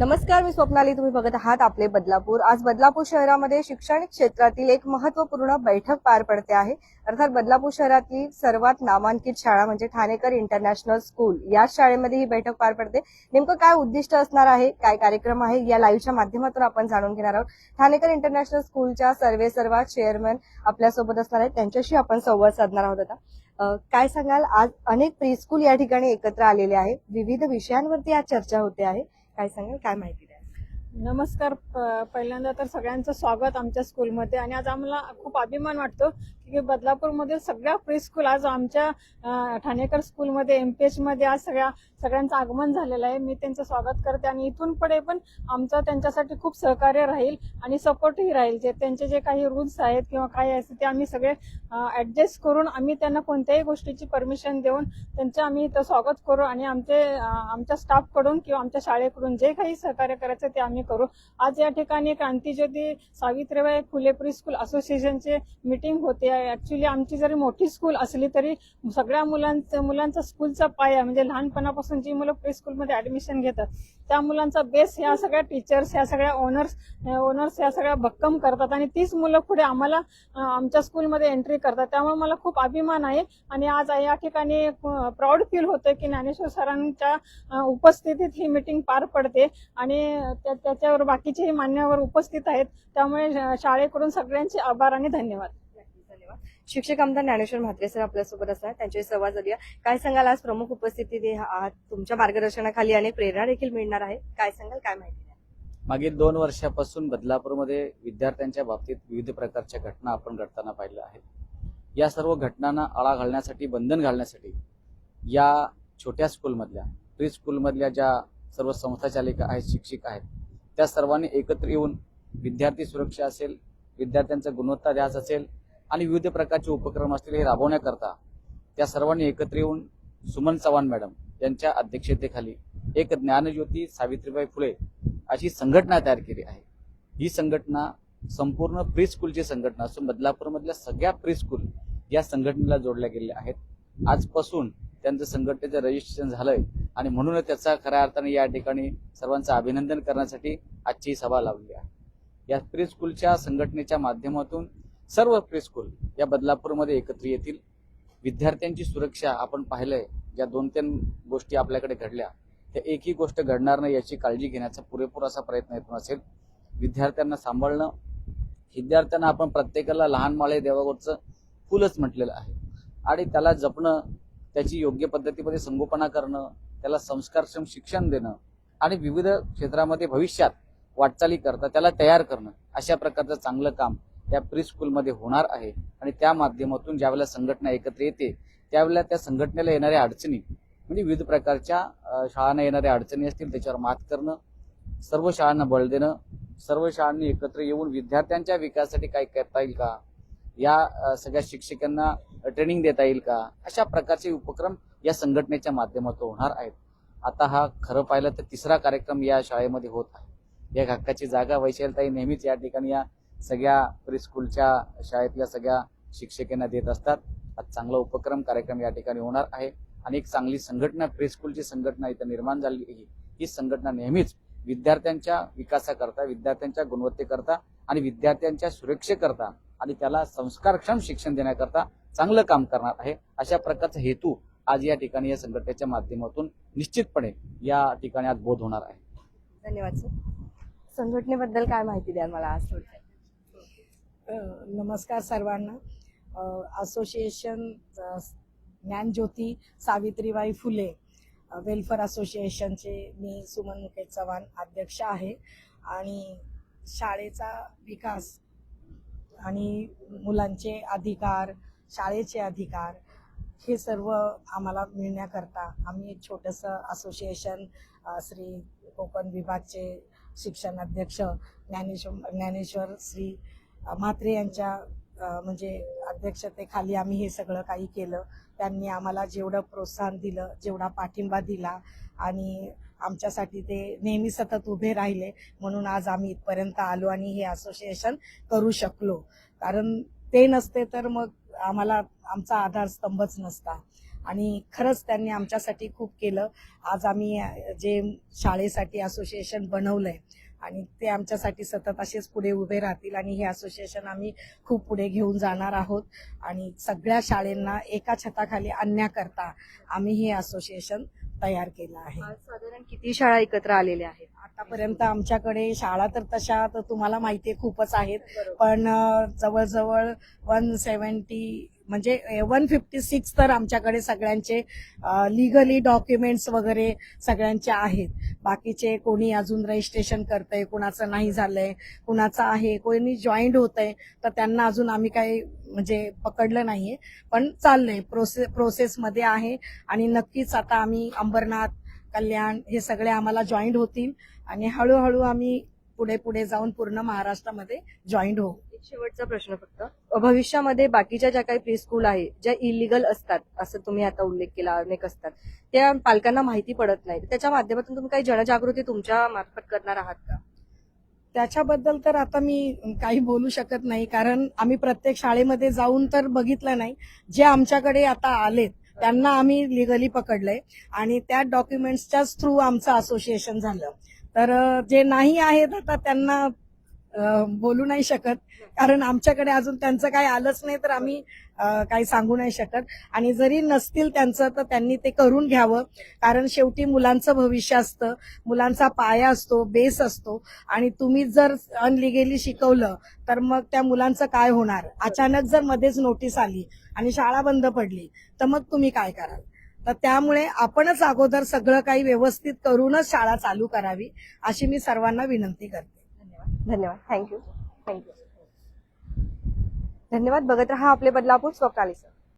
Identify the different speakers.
Speaker 1: नमस्कार, मी स्वप्नाली. तुम्ही बघत आहात आपले बदलापूर. आज बदलापूर शहरामध्ये शैक्षणिक क्षेत्रातील एक महत्त्वपूर्ण बैठक पार पडते आहे. अर्थात बदलापूर शहरातली सर्वात नामांकित शाळा म्हणजे ठाणेकर इंटरनॅशनल स्कूल या शाळेमध्ये ही बैठक पार पडते. नेमकं काय उद्दिष्ट असणार आहे, काय कार्यक्रम आहे, या लाईव्हच्या माध्यमातून आपण जाणून घेणार आहोत. ठाणेकर इंटरनॅशनल स्कूलच्या सर्वेसर्वा चेअरमन आपल्यासोबत असणार आहेत, त्यांच्याशी आपण संवाद साधणार आहोत. आता काय सांगाल, आज अनेक प्रीस्कूल या ठिकाणी एकत्र आलेले आहे, विविध विषयांवरती आज चर्चा होते आहे. काय सांगाल, काय माहिती द्या?
Speaker 2: नमस्कार. पहिल्यांदा तर सगळ्यांचं स्वागत आमच्या स्कूलमध्ये. आणि आज आम्हाला खूप अभिमान वाटतो की बदलापूरमध्ये सगळ्या प्री स्कूल आज आमच्या ठाणेकर स्कूलमध्ये MPH मध्ये आज सगळ्यांचं आगमन झालेलं आहे. मी त्यांचं स्वागत करते आणि इथून पुढे पण आमचं त्यांच्यासाठी खूप सहकार्य राहील आणि सपोर्टही राहील. त्यांचे जे काही रूल्स आहेत किंवा काय असते ते आम्ही सगळे ऍडजस्ट करून आम्ही त्यांना कोणत्याही गोष्टीची परमिशन देऊन त्यांचं आम्ही इथं स्वागत करू आणि आमच्या स्टाफकडून किंवा आमच्या शाळेकडून जे काही सहकार्य करायचं ते आम्ही करू. आज या ठिकाणी क्रांतीज्योती सावित्रीबाई फुले प्री स्कूल असोसिएशनचे मीटिंग होते. ऍक्च्युली आमची जरी मोठी स्कूल असली तरी सगळ्या मुलांचा स्कूलचा पाया म्हणजे लहानपणापासून जी मुलं प्री स्कूलमध्ये ऍडमिशन घेतात त्या मुलांचा बेस ह्या सगळ्या टीचर्स, ह्या सगळ्या ओनर्स ह्या सगळ्या भक्कम करतात आणि तीच मुलं पुढे आम्हाला आमच्या स्कूलमध्ये एंट्री करतात. त्यामुळे मला खूप अभिमान आहे आणि आज या ठिकाणी प्राऊड फील होतं की ज्ञानेश्वर सरांच्या उपस्थितीत ही मीटिंग पार पडते आणि त्याच्यावर बाकीचेही मान्यवर उपस्थित आहेत. त्यामुळे शाळेकडून सगळ्यांचे आभार आणि धन्यवाद.
Speaker 1: शिक्षक आमदार ज्ञानेश्वर म्हात्रे सर आपल्यासोबत असणार, त्यांच्याशी संवाद साधूया. काय सांगाल, आज प्रमुख उपस्थिती आहात, तुमच्या मार्गदर्शनाखाली अनेक प्रेरणा देखील मिळणार आहे. काय सांगाल, काय माहिती?
Speaker 3: मागील 2 वर्षापासून बदलापूरमध्ये विद्यार्थ्यांच्या बाबतीत विविध प्रकारच्या घटना आपण घडताना पाहिल्या आहेत. या सर्व घटनांना आळा घालण्यासाठी, बंधन घालण्यासाठी या छोट्या स्कूलमधल्या, प्री स्कूलमधल्या ज्या सर्व संस्थाचालिका आहेत, शिक्षक आहेत, त्या सर्वांनी एकत्र येऊन विद्यार्थी सुरक्षा असेल, विद्यार्थ्यांचा गुणवत्ता ध्यास असेल आणि विविध प्रकारचे उपक्रम असतील हे राबवण्याकरता त्या सर्वांनी एकत्र येऊन सुमन चव्हाण मॅडम यांच्या अध्यक्षतेखाली एक ज्ञानज्योती सावित्रीबाई फुले अशी संघटना तयार केली आहे. ही संघटना संपूर्ण प्री स्कूलची संघटना असून बदलापूरमधल्या सगळ्या प्री स्कूल या संघटनेला जोडल्या गेल्या आहेत. आजपासून त्यांचं संघटनेचं रजिस्ट्रेशन झालंय आणि म्हणूनच त्याचा खऱ्या अर्थाने या ठिकाणी सर्वांचं अभिनंदन करण्यासाठी आजची ही सभा लावली आहे. या प्री स्कूलच्या संघटनेच्या माध्यमातून सर्व प्री स्कूल या बदलापूरमध्ये एकत्र येतील. विद्यार्थ्यांची सुरक्षा आपण पाहिलंय, ज्या 2-3 गोष्टी आपल्याकडे घडल्या त्या एकही गोष्ट घडणार नाही याची काळजी घेण्याचा पुरेपूर असा प्रयत्न येतो असेल. विद्यार्थ्यांना सांभाळणं, विद्यार्थ्यांना आपण प्रत्येकाला लहान माळे देवावरचं फुलच म्हटलेलं आहे आणि त्याला जपणं, त्याची योग्य पद्धतीमध्ये संगोपना करणं, त्याला संस्कारक्षम शिक्षण देणं आणि विविध क्षेत्रामध्ये भविष्यात वाटचाली करता त्याला तयार करणं, अशा प्रकारचं चांगलं काम त्या प्री स्कूलमध्ये होणार आहे. आणि त्या माध्यमातून ज्यावेळेला संघटना एकत्र येते त्यावेळेला त्या संघटनेला येणाऱ्या अडचणी म्हणजे विविध प्रकारच्या शाळांना येणाऱ्या अडचणी असतील त्याच्यावर मात करणं, सर्व शाळांना बळ देणं, सर्व शाळांनी एकत्र येऊन विद्यार्थ्यांच्या विकासासाठी काय करता येईल का, या सगळ्या शिक्षकांना ट्रेनिंग देता येईल का, अशा प्रकारचे उपक्रम या संघटनेच्या माध्यमातून होणार आहेत. आता हा खरं पाहिलं तर 3रा कार्यक्रम या शाळेमध्ये होत आहे. या हक्काची जागा वैशालताई नेहमीच या ठिकाणी या सगळ्या प्री स्कूलच्या शाळेतल्या सगळ्या शिक्षकांना देत असतात. आज चांगला उपक्रम कार्यक्रम या ठिकाणी होणार आहे आणि एक चांगली संघटना, प्री स्कूलची संघटना इथं निर्माण झाली. ही संघटना नेहमीच विद्यार्थ्यांच्या विकासाकरता, विद्यार्थ्यांच्या गुणवत्तेकरता आणि विद्यार्थ्यांच्या सुरक्षेकरता आणि त्याला संस्कारक्षम शिक्षण देण्याकरता चांगलं काम करणार आहे. अशा प्रकारचा हेतू आज या ठिकाणी या संघटनेच्या माध्यमातून निश्चितपणे या ठिकाणी आज बोध होणार आहे.
Speaker 1: धन्यवाद सर. संघटनेबद्दल काय माहिती द्याल मला आज थोडक्यात?
Speaker 4: नमस्कार सर्वांना. असोसिएशन ज्ञानज्योती सावित्रीबाई फुले वेलफेअर असोसिएशनचे मी सुमन मुकेश चव्हाण अध्यक्ष आहे आणि शाळेचा विकास आणि मुलांचे अधिकार, शाळेचे अधिकार हे सर्व आम्हाला मिळण्याकरता आम्ही एक छोटंसं असोसिएशन श्री कोकण विभागचे शिक्षण अध्यक्ष ज्ञानेश्वर श्री म्हात्रे यांच्या म्हणजे अध्यक्षतेखाली आम्ही हे सगळं काही केलं. त्यांनी आम्हाला जेवढं प्रोत्साहन दिलं, जेवढा पाठिंबा दिला आणि आमच्यासाठी ते नेहमी सतत उभे राहिले, म्हणून आज आम्ही इथपर्यंत आलो आणि हे असोसिएशन करू शकलो. कारण ते नसते तर मग आम्हाला आमचा आधारस्तंभच नसता. आणि खरंच त्यांनी आमच्यासाठी खूप केलं. आज आम्ही जे शाळेसाठी असोसिएशन बनवलंय आणि ते आमच्यासाठी सतत असेच पुढे उभे राहतील आणि हे असोसिएशन आम्ही खूप पुढे घेऊन जाणार आहोत आणि सगळ्या शाळेंना एका छताखाली आणण्याकरता आम्ही हे असोसिएशन तयार केलं आहे.
Speaker 1: आज साधारण किती शाळा एकत्र आलेल्या आहेत?
Speaker 4: आतापर्यंत आमच्याकडे शाळा तर तशा तर तुम्हाला माहिती आहे खूपच आहेत,
Speaker 1: बरोबर.
Speaker 4: पण जवळजवळ 170 म्हणजे 156 तर आमच्याकडे सगळ्यांचे लिगली डॉक्युमेंट्स वगैरे सगळ्यांचे आहेत. बाकीचे कोणी अजून रजिस्ट्रेशन करतंय, कुणाचं नाही झालंय, कुणाचं आहे, कोणी जॉईंट होतंय, तर त्यांना अजून आम्ही काही म्हणजे पकडलं नाहीये, पण चाललंय, प्रोसेसमध्ये आहे. आणि नक्कीच आता आम्ही अंबरनाथ, कल्याण हे सगळे आम्हाला जॉईंट होतील आणि हळूहळू आम्ही पुढे पुढे जाऊन पूर्ण महाराष्ट्रामध्ये जॉईंट होऊ.
Speaker 1: एक शेवटचा प्रश्न फक्त, भविष्यामध्ये बाकीच्या ज्या काही प्री स्कूल आहे ज्या इलिगल असतात, असं तुम्ही आता उल्लेख केला, अनेक असतात, त्या पालकांना माहिती पडत नाही, त्याच्या माध्यमातून तुम्ही काही जनजागृती तुमच्या मार्फत करणार आहात का?
Speaker 4: त्याच्याबद्दल तर आता मी काही बोलू शकत नाही, कारण आम्ही प्रत्येक शाळेमध्ये जाऊन तर बघितलं नाही. जे आमच्याकडे आता आलेत त्यांना आम्ही लिगली पकडलंय आणि त्या डॉक्युमेंट्सच्याच थ्रू आमचं असोसिएशन झालं. तर जे नाही आहेत आता त्यांना बोलू नाही शकत, कारण आमच्याकडे अजून त्यांचं काही आलंच नाही, तर आम्ही काही सांगू नाही शकत. आणि जरी नसतील त्यांचं तर त्यांनी ते करून घ्यावं, कारण शेवटी मुलांचं भविष्य असतं, मुलांचा पाया असतो, बेस असतो. आणि तुम्ही जर अनलिगली शिकवलं तर मग त्या मुलांचं काय होणार? अचानक जर मध्येच नोटीस आली आणि शाळा बंद पडली तर मग तुम्ही काय कराल? तर त्यामुळे आपणच अगोदर सगळं काही व्यवस्थित करूनच शाळा चालू करावी, अशी मी सर्वांना विनंती करते.
Speaker 1: धन्यवाद. थँक्यू. धन्यवाद. बघत रहा आपले बदलापूर. स्वप्नाली सर.